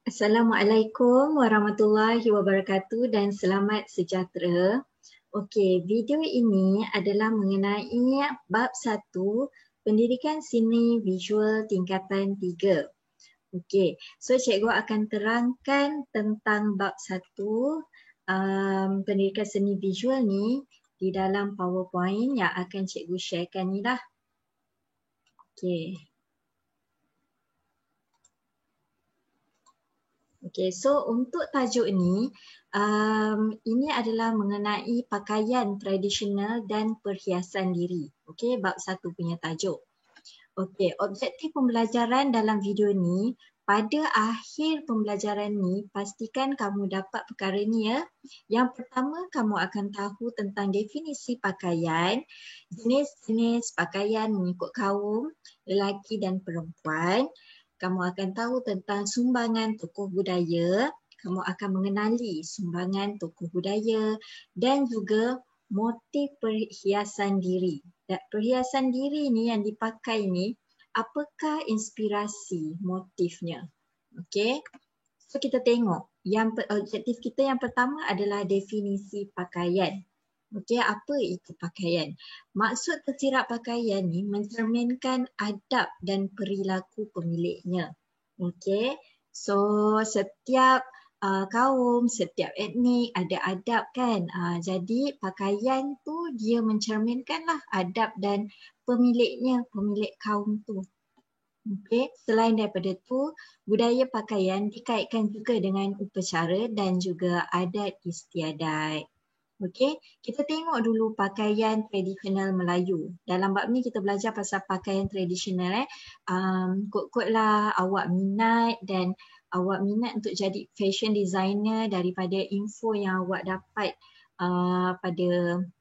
Assalamualaikum warahmatullahi wabarakatuh dan selamat sejahtera. Okey, video ini adalah mengenai bab 1 Pendidikan Seni Visual Tingkatan 3. Okey, so cikgu akan terangkan tentang bab 1 Pendidikan Seni Visual ni di dalam PowerPoint yang akan cikgu sharekan ni lah. Okey. Okey, so untuk tajuk ni, ini adalah mengenai pakaian tradisional dan perhiasan diri. Okey, bab 1 punya tajuk. Okey, objektif pembelajaran dalam video ni, pada akhir pembelajaran ni, pastikan kamu dapat perkara ni ya. Yang pertama, kamu akan tahu tentang definisi pakaian, jenis-jenis pakaian mengikut kaum, lelaki dan perempuan. Kamu akan tahu tentang sumbangan tokoh budaya, kamu akan mengenali sumbangan tokoh budaya dan juga motif perhiasan diri. Dan perhiasan diri ni yang dipakai ni, apakah inspirasi motifnya? Okey. So kita tengok, objektif kita yang pertama adalah definisi pakaian. Okey, apa itu pakaian? Maksud tersirat pakaian ni mencerminkan adab dan perilaku pemiliknya. Okey, so setiap kaum, setiap etnik ada adab kan. Jadi pakaian tu dia mencerminkanlah adab dan pemiliknya, pemilik kaum tu. Okey, selain daripada tu, budaya pakaian dikaitkan juga dengan upacara dan juga adat istiadat. Okey, kita tengok dulu pakaian tradisional Melayu. Dalam bab ni kita belajar pasal pakaian tradisional. Kot-kot lah awak minat dan awak minat untuk jadi fashion designer daripada info yang awak dapat pada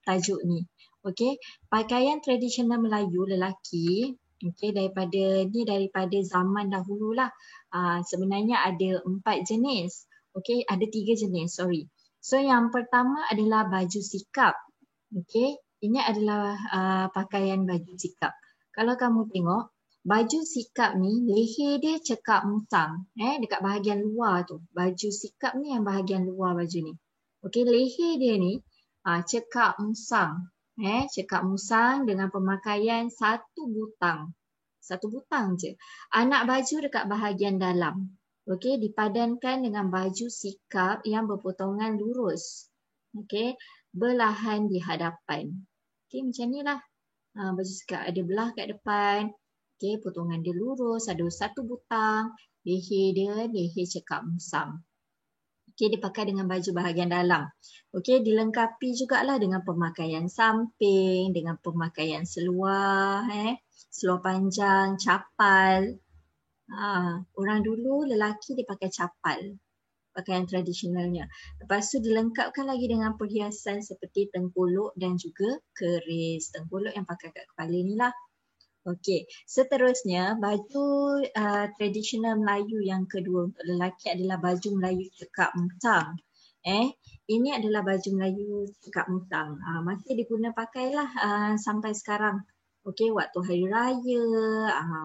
tajuk ni. Okey, pakaian tradisional Melayu lelaki, okey, daripada zaman dahululah. Sebenarnya ada 4 jenis. Okey, ada 3 jenis, sorry. So yang pertama adalah baju sikap. Okey, ini adalah pakaian baju sikap. Kalau kamu tengok, baju sikap ni leher dia cekak musang, dekat bahagian luar tu. Baju sikap ni yang bahagian luar baju ni. Okey, leher dia ni cekak musang. Cekak musang dengan pemakaian satu butang. Satu butang je. Anak baju dekat bahagian dalam. Okey, dipadankan dengan baju sikap yang berpotongan lurus. Okey, belahan di hadapan. Okey, macam ni lah. Baju sikap ada belah kat depan. Okey, potongan dia lurus, ada satu butang. Leher cekak musang. Okey, dipakai dengan baju bahagian dalam. Okey, dilengkapi jugalah dengan pemakaian samping, dengan pemakaian seluar, seluar panjang, capal. Orang dulu lelaki dia pakai capal, pakaian tradisionalnya. Lepas tu dilengkapkan lagi dengan perhiasan seperti tengkolok dan juga keris. Tengkolok yang pakai kat kepala ni lah. Okey, seterusnya baju tradisional Melayu yang kedua untuk lelaki adalah baju Melayu cekak musang. Ini adalah baju Melayu cekak musang. Masih diguna pakailah sampai sekarang. Okey, waktu hari raya,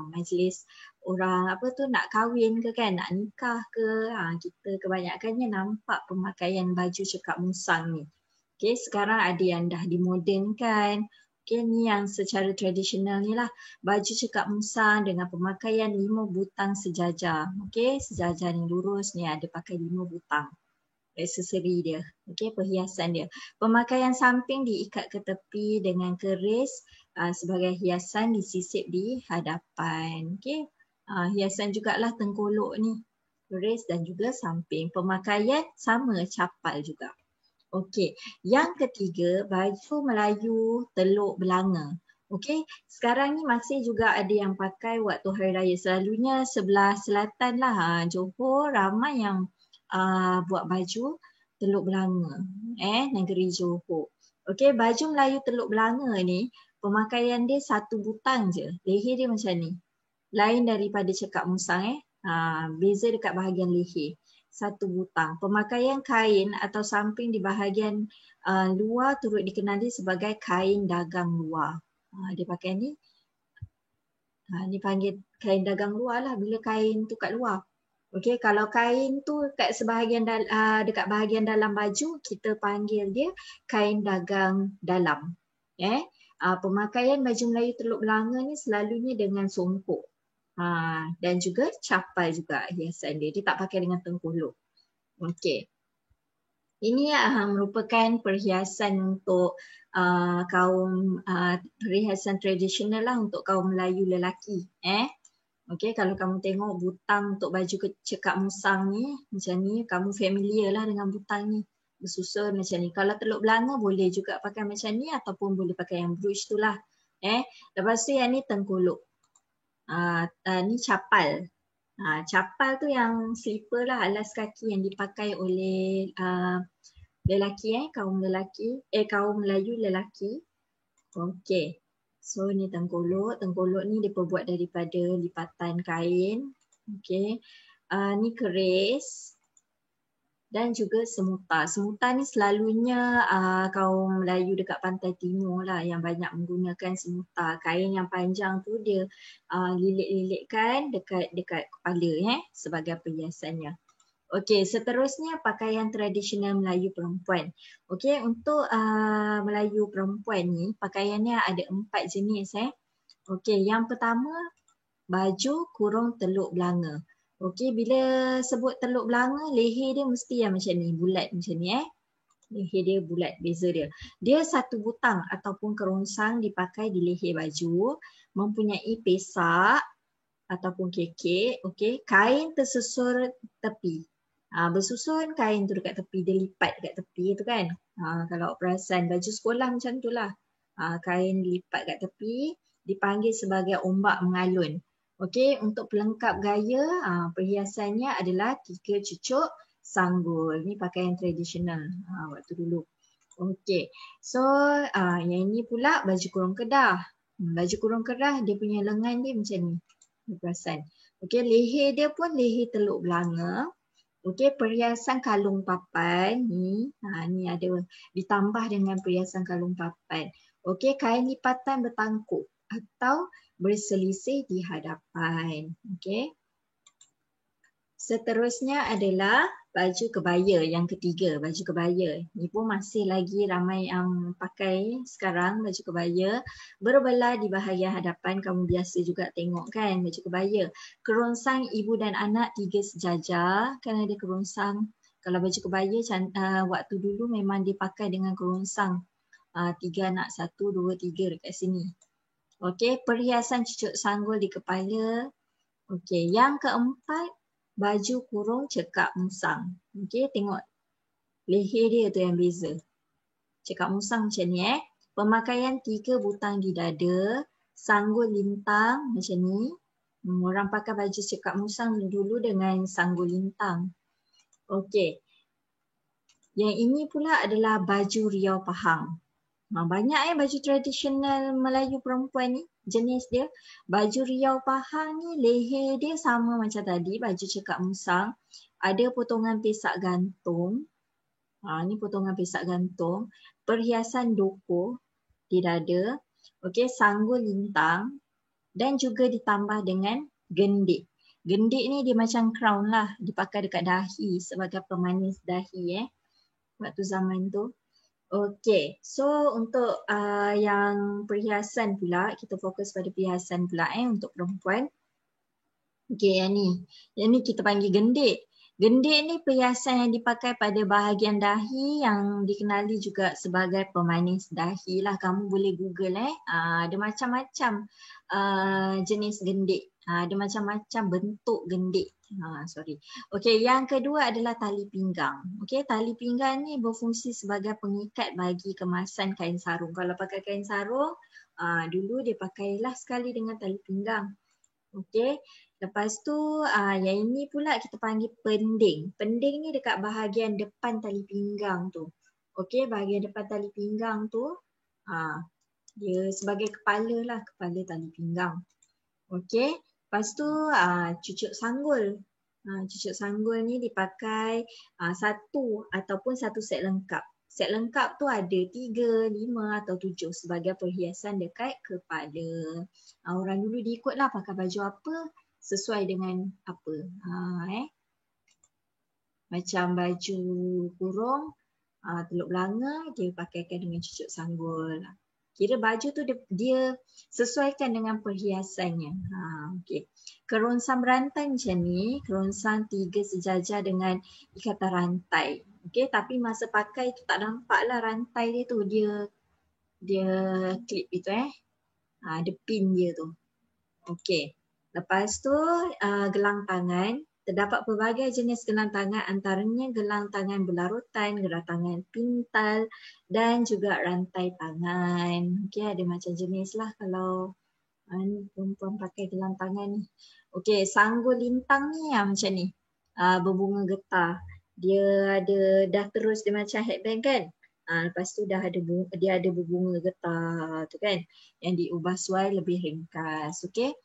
majlis orang nak kahwin ke kan, nak nikah ke, kita kebanyakannya nampak pemakaian baju cekak musang ni. Okey, sekarang ada yang dah dimodernkan. Okey, ni yang secara tradisional ni lah. Baju cekak musang dengan pemakaian 5 butang sejajar. Okey, sejajar ni lurus ni ada pakai 5 butang. Aksesori dia. Okey, perhiasan dia. Pemakaian samping diikat ke tepi dengan keris sebagai hiasan disisip di hadapan. Okey. Hiasan jugalah tengkolok ni. Keris dan juga samping. Pemakaian sama capal juga. Okey, yang ketiga baju Melayu Teluk Belanga. Okey, sekarang ni masih juga ada yang pakai waktu hari raya. Selalunya sebelah selatan lah, Johor ramai yang buat baju Teluk Belanga, negeri Johor. Okey, baju Melayu Teluk Belanga ni pemakaian dia satu butang je. Leher dia macam ni. Lain daripada cekak musang beza dekat bahagian leher. Satu butang. Pemakaian kain atau samping di bahagian luar turut dikenali sebagai kain dagang luar. Dia pakai ni. Ni panggil kain dagang luar lah bila kain tu kat luar. Okey, kalau kain tu kat dekat bahagian dalam baju, kita panggil dia kain dagang dalam. Pemakaian baju Melayu Teluk Belanga ni selalunya dengan songkok. Dan juga capal juga hiasan dia. Dia tak pakai dengan tengkolok. Okey. Ini merupakan perhiasan untuk kaum perhiasan tradisional lah untuk kaum Melayu lelaki. Okey, kalau kamu tengok butang untuk baju cekak musang ni, macam ni, kamu familiar lah dengan butang ni. Bersusun macam ni. Kalau Teluk Belanga boleh juga pakai macam ni ataupun boleh pakai yang brooch tu lah. Lepas tu yang ni tengkolok. Ni capal. Capal tu yang slipper lah, alas kaki yang dipakai oleh lelaki, kaum Melayu lelaki. Okey. So ni tengkolok. Tengkolok ni diperbuat daripada lipatan kain. Okey. Ni keris dan juga semutar. Semutar ni selalunya kaum Melayu dekat pantai timur lah yang banyak menggunakan semutar. Kain yang panjang tu dia lilit-lilitkan dekat kepala sebagai perhiasannya. Okey, seterusnya pakaian tradisional Melayu perempuan. Okey, untuk Melayu perempuan ni pakaiannya ada 4 jenis. Okey, yang pertama baju kurung Teluk Belanga. Okey, bila sebut Teluk Belanga, leher dia mesti yang macam ni, bulat macam ni. Leher dia bulat, beza dia. Dia satu butang ataupun kerongsang dipakai di leher baju, mempunyai pesak ataupun kekek. Okey, kain tersusur tepi. Bersusun kain tu dekat tepi, dia lipat dekat tepi tu kan. Kalau perasan baju sekolah macam tu lah. Kain lipat kat tepi, dipanggil sebagai ombak mengalun. Okey, untuk pelengkap gaya, perhiasannya adalah 3 cucuk sanggul. Ni pakaian tradisional waktu dulu. Okey, so yang ini pula baju kurung Kedah. Baju kurung Kedah dia punya lengan dia macam ni. Perasan. Okey, leher dia pun leher Teluk Belanga. Okey, perhiasan kalung papan ni, ni ada ditambah dengan perhiasan kalung papan. Okey, kain lipatan bertangkup atau berselisih di hadapan. Okey. Seterusnya adalah baju kebaya yang ketiga, baju kebaya. Ni pun masih lagi ramai yang pakai sekarang baju kebaya. Berbelah di bahagian hadapan, kamu biasa juga tengok kan baju kebaya. Kerongsang ibu dan anak 3 sejajar, kan ada kerongsang. Kalau baju kebaya waktu dulu memang dipakai dengan kerongsang. 3 anak, 1, 2, 3 dekat sini. Okey, perhiasan cucuk sanggul di kepala. Okey, yang keempat, baju kurung cekak musang. Okey, tengok leher dia tu yang beza. Cekak musang macam ni Pemakaian 3 butang di dada, sanggul lintang macam ni. Orang pakai baju cekak musang dulu dengan sanggul lintang. Okey. Yang ini pula adalah baju riau pahang. Banyak baju tradisional Melayu perempuan ni, jenis dia. Baju riau pahang ni leher dia sama macam tadi, baju cekak musang. Ada potongan pesak gantung. Ni potongan pesak gantung. Perhiasan doko di dada. Okey, sanggul lintang. Dan juga ditambah dengan gendik. Gendik ni dia macam crown lah. Dipakai dekat dahi sebagai pemanis dahi waktu zaman tu. Okey, so untuk yang perhiasan pula, kita fokus pada perhiasan pula untuk perempuan. Okey, yang ni. Yang ni kita panggil gendik. Gendik ni perhiasan yang dipakai pada bahagian dahi yang dikenali juga sebagai pemanis dahi lah. Kamu boleh google ada macam-macam jenis gendik. Ada macam-macam bentuk gendik. Okey, yang kedua adalah tali pinggang. Okey, tali pinggang ni berfungsi sebagai pengikat bagi kemasan kain sarung. Kalau pakai kain sarung, dulu dia pakailah sekali dengan tali pinggang. Okey, lepas tu yang ini pula kita panggil pending. Pending ni dekat bahagian depan tali pinggang tu. Okey, bahagian depan tali pinggang tu, dia sebagai kepala lah, kepala tali pinggang. Okey. Lepas tu cucuk sanggul. Cucuk sanggul ni dipakai satu ataupun satu set lengkap. Set lengkap tu ada 3, 5 atau 7 sebagai perhiasan dekat kepala. Orang dulu diikutlah pakai baju apa sesuai dengan apa. Macam baju kurung, teluk belanga dia pakaikan dengan cucuk sanggul. Kira baju tu dia sesuaikan dengan perhiasannya. Okay. Kerongsang berantai macam ni, kerongsang 3 sejajar dengan ikatan rantai. Okay, tapi masa pakai tu tak nampak lah rantai dia tu, dia clip itu ada pin dia tu. Okay. Lepas tu gelang tangan. Terdapat pelbagai jenis gelang tangan, antaranya gelang tangan berlarutan, gelang tangan pintal dan juga rantai tangan. Okey, ada macam jenis lah kalau perempuan pakai gelang tangan ni. Okey, sanggul lintang ni macam ni. Berbunga getah. Dia ada dah terus dia macam headband kan? Lepas tu dah ada dia ada berbunga getah tu kan? Yang diubah suai lebih ringkas. Okey.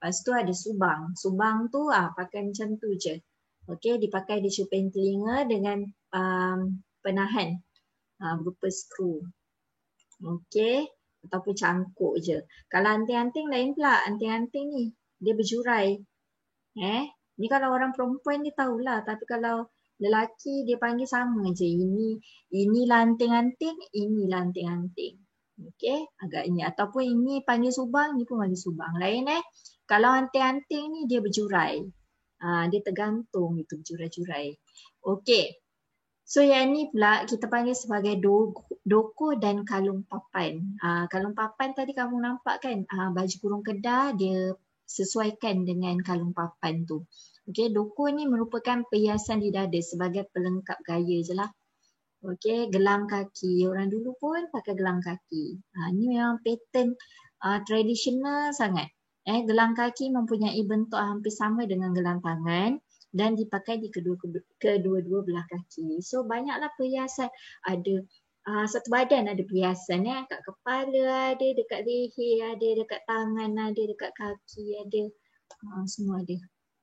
Lepas tu ada subang. Subang tu pakai macam tu je. Okey, dipakai di cuping telinga dengan penahan berupa skru. Okey, ataupun cangkuk je. Kalau anting-anting lain pula. Anting-anting ni dia berjurai. Ni kalau orang perempuan dia tahulah, tapi kalau lelaki dia panggil sama je. Inilah anting-anting, inilah anting-anting. Okey, agaknya. Ataupun ini panggil subang, ni pun panggil subang. Lain Kalau anting-anting ni dia berjurai. Dia tergantung itu berjurai-jurai. Okey. So yang ni pula kita panggil sebagai doko dan kalung papan. Kalung papan tadi kamu nampak kan? Baju kurung Kedah dia sesuaikan dengan kalung papan tu. Okey, doko ni merupakan perhiasan di dada sebagai pelengkap gaya je lah. Okey, gelang kaki. Orang dulu pun pakai gelang kaki. Ni memang pattern tradisional sangat. Gelang kaki mempunyai bentuk hampir sama dengan gelang tangan dan dipakai di kedua-dua belah kaki. So banyaklah perhiasan. Ada satu badan ada perhiasan kat kepala ada, dekat leher ada, dekat tangan ada, dekat kaki ada. Semua ada.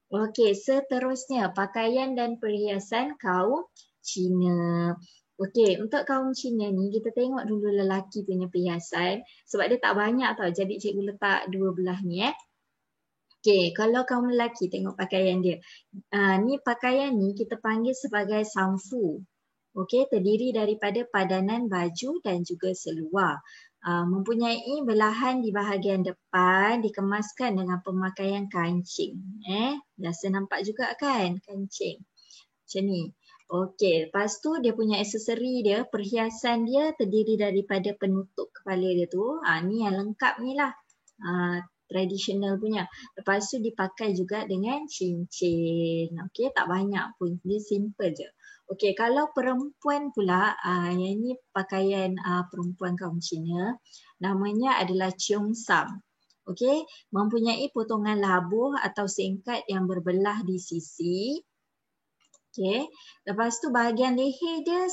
Okey, seterusnya pakaian dan perhiasan kaum Cina. Okey, untuk kaum Cina ni kita tengok dulu lelaki punya perhiasan sebab dia tak banyak tau. Jadi cikgu letak dua belah ni Okey, kalau kaum lelaki tengok pakaian dia. Ni pakaian ni kita panggil sebagai samfu. Okey, terdiri daripada padanan baju dan juga seluar. Mempunyai belahan di bahagian depan dikemaskan dengan pemakaian kancing. Biasa nampak juga kan kancing. Macam ni. Okey, lepas tu dia punya aksesori dia, perhiasan dia terdiri daripada penutup kepala dia tu. Ni yang lengkap ni lah. Tradisional punya. Lepas tu dipakai juga dengan cincin. Okey, tak banyak pun. Dia simple je. Okey, kalau perempuan pula, yang ni pakaian perempuan kaum Cina, namanya adalah cheongsam. Okey, mempunyai potongan labuh atau singkat yang berbelah di sisi. Okey, lepas tu bahagian leher dia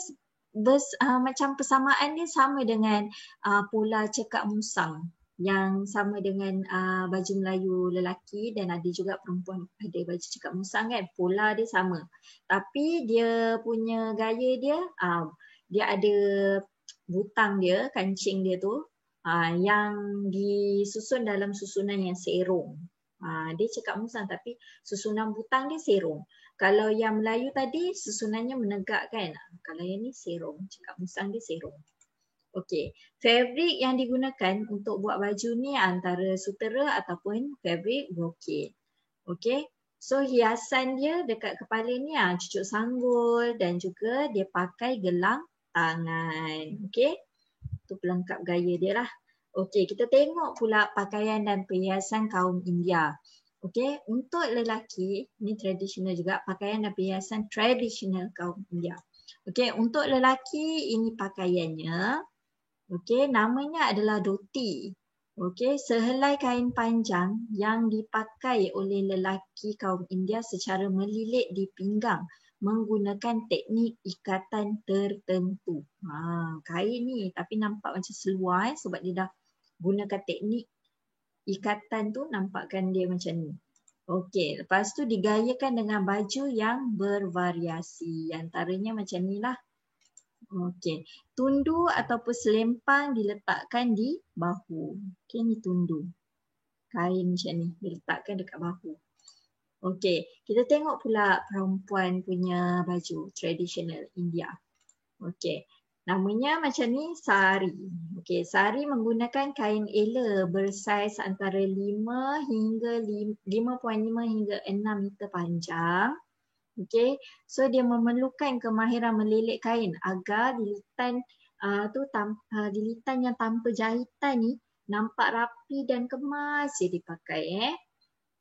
macam persamaan dia sama dengan pola cekak musang yang sama dengan baju Melayu lelaki dan ada juga perempuan ada baju cekak musang kan, pola dia sama. Tapi dia punya gaya dia, dia ada butang dia, kancing dia tu yang disusun dalam susunan yang serong. Dia cekak musang tapi susunan butang dia serong. Kalau yang Melayu tadi susunannya menegak kan. Kalau yang ni serong, cekak musang dia serong. Okey, fabric yang digunakan untuk buat baju ni antara sutera ataupun fabric brocade. Okey, so hiasan dia dekat kepala ni cucuk sanggul dan juga dia pakai gelang tangan. Okey, tu pelengkap gaya dia lah. Okey, kita tengok pula pakaian dan perhiasan kaum India. Okey, untuk lelaki, ni tradisional juga, pakaian dan perhiasan tradisional kaum India. Okey, untuk lelaki ini pakaiannya, okey, namanya adalah dhoti. Okey, sehelai kain panjang yang dipakai oleh lelaki kaum India secara melilit di pinggang menggunakan teknik ikatan tertentu. Kain ni tapi nampak macam seluar sebab dia dah gunakan teknik ikatan tu, nampakkan dia macam ni. Okey, lepas tu digayakan dengan baju yang bervariasi. Antaranya macam ni lah. Okey, tundu ataupun selempang diletakkan di bahu. Okey, ni tundu. Kain macam ni diletakkan dekat bahu. Okey, kita tengok pula perempuan punya baju tradisional India. Okey, namanya macam ni sari. Okey, sari menggunakan kain ela bersaiz antara 5 hingga 5.5 hingga 6 meter panjang. Okey, so dia memerlukan kemahiran melilit kain agar lilitan yang tanpa jahitan ni nampak rapi dan kemas je dipakai.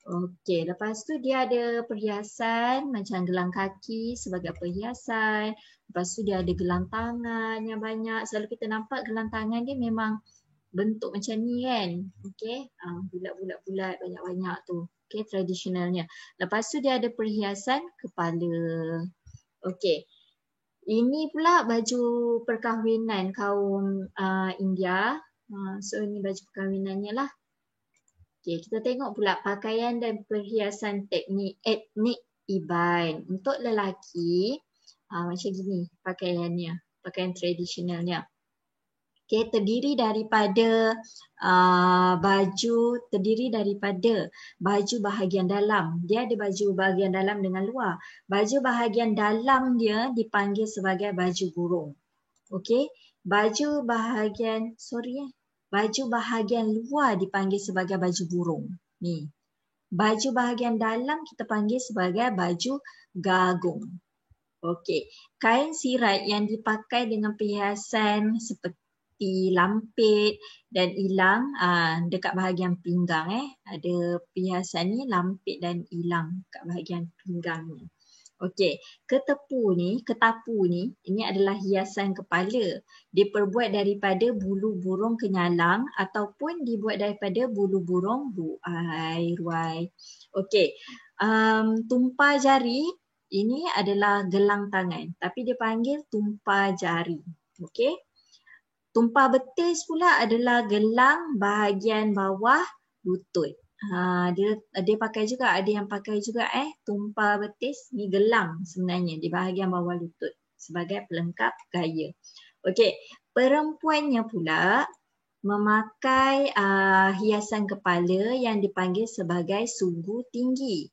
Okey, lepas tu dia ada perhiasan macam gelang kaki sebagai perhiasan. Lepas tu dia ada gelang tangan yang banyak. Selalu kita nampak gelang tangan dia memang bentuk macam ni kan. Okey, bulat-bulat banyak-banyak tu. Okey, tradisionalnya. Lepas tu dia ada perhiasan kepala. Okey. Ini pula baju perkahwinan kaum India. So ini baju perkahwinannya lah. Okay, kita tengok pula pakaian dan perhiasan etnik Iban. Untuk lelaki, macam gini pakaiannya, pakaian tradisionalnya. Okay, terdiri daripada baju bahagian dalam. Dia ada baju bahagian dalam dengan luar. Baju bahagian dalam dia dipanggil sebagai baju burung. Okay, baju bahagian luar dipanggil sebagai baju burung. Ni. Baju bahagian dalam kita panggil sebagai baju gagung. Okey, kain sirat yang dipakai dengan perhiasan seperti lampit dan ilang dekat bahagian pinggang ada perhiasan ni lampit dan ilang kat bahagian pinggang ni. Okey, ketapu ni, ini adalah hiasan kepala. Diperbuat daripada bulu burung kenyalang ataupun dibuat daripada bulu burung ruai. Okey, tumpah jari, ini adalah gelang tangan. Tapi dia panggil tumpah jari. Okey. Tumpah betis pula adalah gelang bahagian bawah lutut. Dia pakai juga, ada yang pakai juga tumpah betis ni gelang sebenarnya di bahagian bawah lutut sebagai pelengkap gaya. Okey, perempuannya pula memakai hiasan kepala yang dipanggil sebagai sugu tinggi.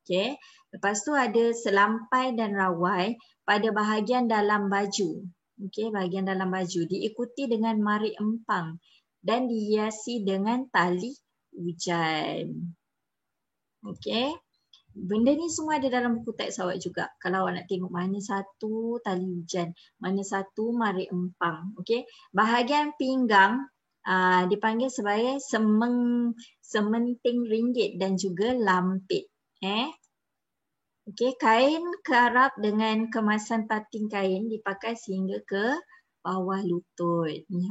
Okey, lepas tu ada selampai dan rawai pada bahagian dalam baju. Okey, bahagian dalam baju diikuti dengan marik empang dan dihiasi dengan tali hujan. Okey. Benda ni semua ada dalam buku teks awak juga. Kalau awak nak tengok mana satu tali hujan, mana satu marik empang. Okey. Bahagian pinggang dipanggil sebagai sementing ringgit dan juga lampit. Okey, kain karab dengan kemasan pating kain dipakai sehingga ke bawah lutut. Ni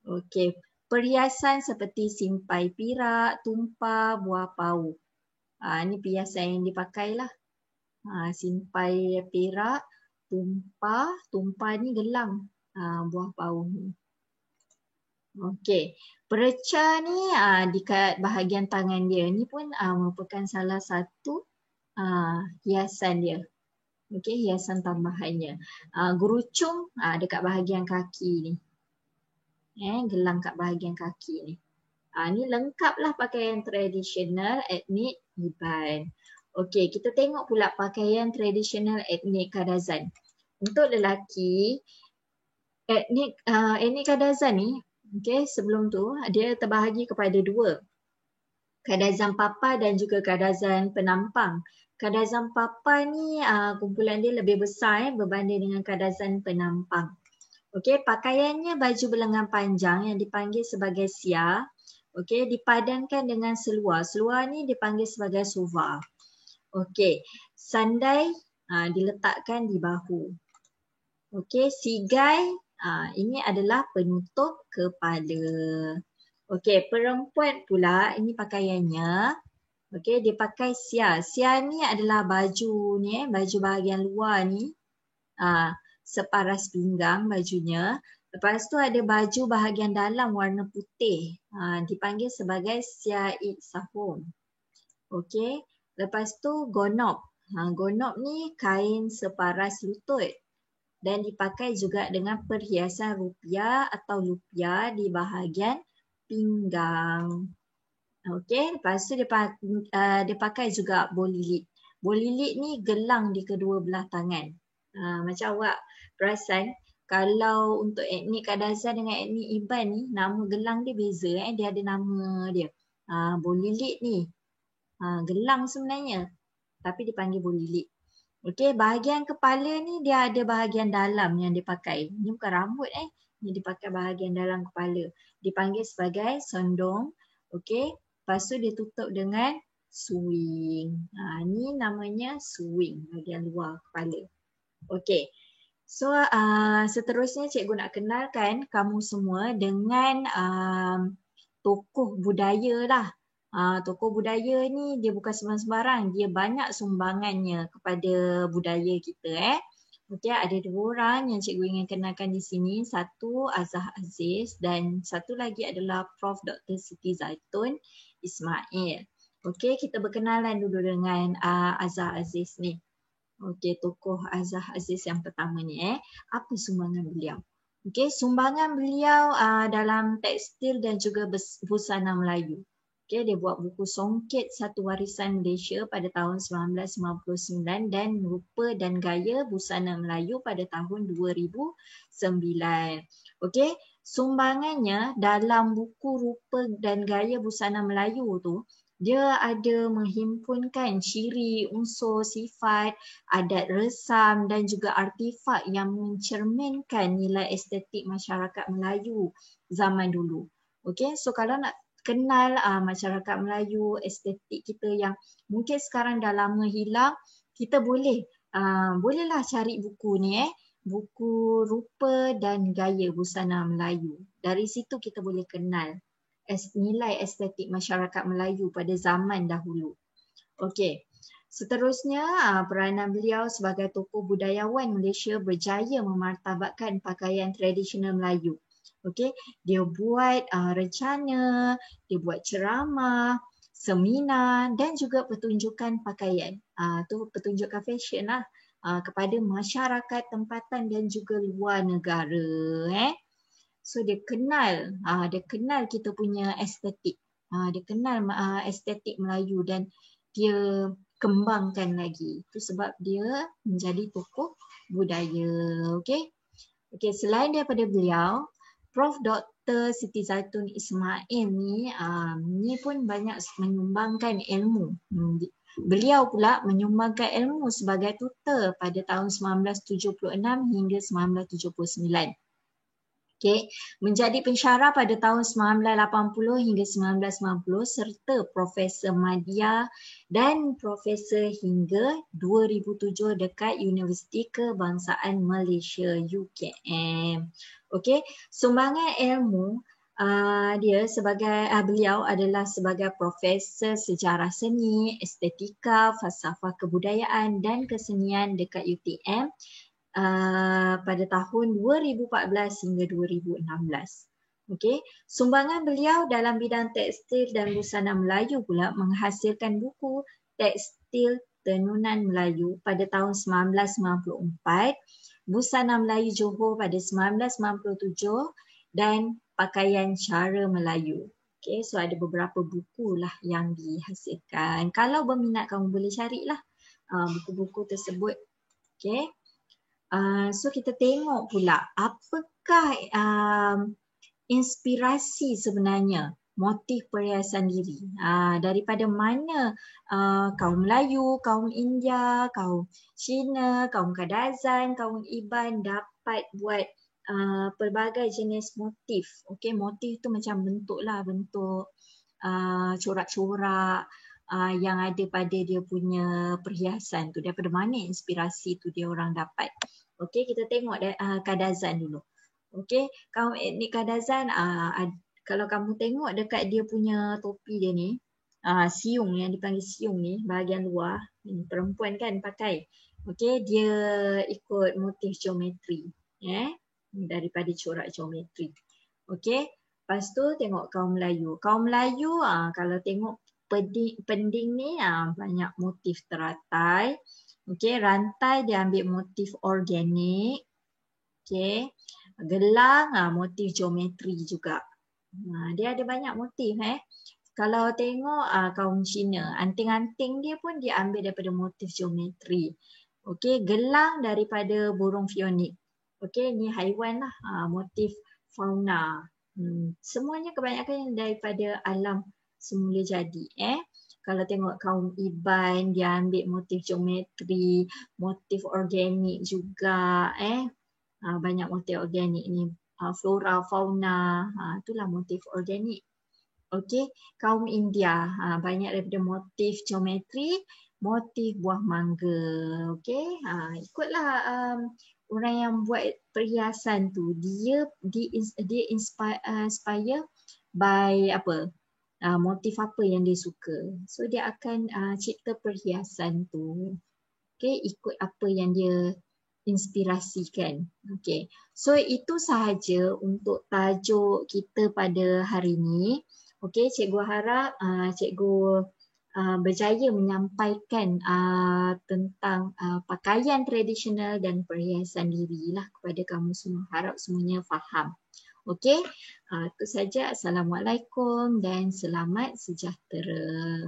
Okey. Perhiasan seperti simpai pirak, tumpah, buah pau. Ini perhiasan yang dipakai lah. Simpai pirak, tumpah ni gelang. Buah pau ni. Okey. Pereca ni dekat bahagian tangan dia. Ni pun merupakan salah satu hiasan dia. Okey, hiasan tambahannya. Gurucung dekat bahagian kaki ni. Gelang kat bahagian kaki ni. Ni lengkaplah pakaian tradisional etnik Iban. Okey, kita tengok pula pakaian tradisional etnik Kadazan. Untuk lelaki, etnik Kadazan ni, okey, sebelum tu dia terbahagi kepada dua. Kadazan Papa dan juga Kadazan Penampang. Kadazan Papa ni kumpulan dia lebih besar berbanding dengan Kadazan Penampang. Okey, pakaiannya baju berlengan panjang yang dipanggil sebagai sia. Okey, dipadankan dengan seluar. Seluar ni dipanggil sebagai suva. Okey, sandai diletakkan di bahu. Okey, sigai ini adalah penutup kepala. Okey, perempuan pula ini pakaiannya. Okey, dia pakai sia. Sia ni adalah baju ni, baju bahagian luar ni. Separas pinggang bajunya. Lepas tu ada baju bahagian dalam warna putih. Dipanggil sebagai sia'id sahum. Okey. Lepas tu gonop. Gonop ni kain separas lutut. Dan dipakai juga dengan perhiasan rupiah atau lupiah di bahagian pinggang. Okey, lepas tu dia pakai juga bolilit. Bolilit ni gelang di kedua belah tangan. Macam awak perasan, kalau untuk etnik Kadazan dengan etnik Iban ni, nama gelang dia beza. Dia ada nama dia. Bolilit ni, gelang sebenarnya. Tapi dipanggil bolilit. Okey, bahagian kepala ni dia ada bahagian dalam yang dipakai. Ni bukan rambut Ni dipakai bahagian dalam kepala. Dipanggil sebagai sondong. Okey, lepas tu dia tutup dengan suwing. Ni namanya suwing bahagian luar kepala. Okey. So seterusnya cikgu nak kenalkan kamu semua dengan tokoh budaya lah. Tokoh budaya ni dia bukan sembarang-sembarang, dia banyak sumbangannya kepada budaya kita Okey, ada dua orang yang cikgu ingin kenalkan di sini. Satu Azah Aziz dan satu lagi adalah Prof. Dr. Siti Zaitun Ismail. Okey, kita berkenalan dulu dengan Azah Aziz ni. Okey, tokoh Azah Aziz yang pertama ni Apa sumbangan beliau? Okey, sumbangan beliau dalam tekstil dan juga busana Melayu. Okey, dia buat buku Songket Satu Warisan Malaysia pada tahun 1999 dan Rupa dan Gaya Busana Melayu pada tahun 2009. Okey, sumbangannya dalam buku Rupa dan Gaya Busana Melayu tu, dia ada menghimpunkan ciri, unsur, sifat, adat resam dan juga artifak yang mencerminkan nilai estetik masyarakat Melayu zaman dulu. Okey, so kalau nak kenal masyarakat Melayu, estetik kita yang mungkin sekarang dah lama hilang, kita bolehlah cari buku ni buku Rupa dan Gaya Busana Melayu. Dari situ kita boleh kenal nilai estetik masyarakat Melayu pada zaman dahulu. Okey. Seterusnya, peranan beliau sebagai tokoh budayawan Malaysia berjaya memartabatkan pakaian tradisional Melayu. Okey, dia buat rencana, dia buat ceramah, seminar dan juga pertunjukan pakaian. Tu pertunjukan fashion lah kepada masyarakat tempatan dan juga luar negara. So dia kenal kita punya estetik. Dia kenal estetik Melayu dan dia kembangkan lagi. Itu sebab dia menjadi tokoh budaya. Okey. Okey, selain daripada beliau, Prof. Dr. Siti Zaitun Ismail ni pun banyak menyumbangkan ilmu. Beliau pula menyumbangkan ilmu sebagai tutor pada tahun 1976 hingga 1979. Okay. Menjadi pensyarah pada tahun 1980 hingga 1990 serta Profesor Madya dan Profesor hingga 2007 dekat Universiti Kebangsaan Malaysia UKM. Okey, sumbangan ilmu dia sebagai beliau adalah sebagai Profesor Sejarah Seni, Estetika, Falsafah Kebudayaan dan Kesenian dekat UTM. Pada tahun 2014 hingga 2016. Okey, sumbangan beliau dalam bidang tekstil dan busana Melayu pula menghasilkan buku Tekstil Tenunan Melayu pada tahun 1994, Busana Melayu Johor pada 1997 dan Pakaian Cara Melayu. Okey, so ada beberapa buku lah yang dihasilkan. Kalau berminat kamu boleh carilah buku-buku tersebut. Okey. So kita tengok pula apakah inspirasi sebenarnya motif perhiasan diri. Daripada mana kaum Melayu, kaum India, kaum Cina, kaum Kadazan, kaum Iban dapat buat pelbagai jenis motif. Okey, motif tu macam bentuk corak-corak yang ada pada dia punya perhiasan tu. Daripada mana inspirasi tu dia orang dapat. Okey, kita tengok Kadazan dulu. Okey, kaum etnik Kadazan, kalau kamu tengok dekat dia punya topi dia ni, siung yang dipanggil siung ni, bahagian luar, ni perempuan kan pakai. Okey, dia ikut motif geometri. Daripada corak geometri. Okey, lepas tu tengok kaum Melayu. Kaum Melayu, kalau tengok pending ni, banyak motif teratai. Okey, rantai dia ambil motif organik. Okey, gelang motif geometri juga. Dia ada banyak motif Kalau tengok kaum Cina, anting-anting dia pun dia ambil daripada motif geometri. Okey, gelang daripada burung fionik. Okey, ni haiwan lah, motif fauna. Semuanya kebanyakan daripada alam semula jadi. Kalau tengok kaum Iban, dia ambil motif geometri, motif organik juga. Banyak motif organik ni. Flora, fauna, itulah motif organik. Okey, kaum India banyak daripada motif geometri, motif buah mangga. Okey, ikutlah orang yang buat perhiasan tu, dia inspire by apa? Motif apa yang dia suka. So dia akan cipta perhiasan tu. Okey, ikut apa yang dia inspirasikan. Okey. So itu sahaja untuk tajuk kita pada hari ini. Okey, cikgu harap cikgu berjaya menyampaikan tentang pakaian tradisional dan perhiasan diri lah kepada kamu semua. Harap semuanya faham. Okey, itu saja. Assalamualaikum dan selamat sejahtera.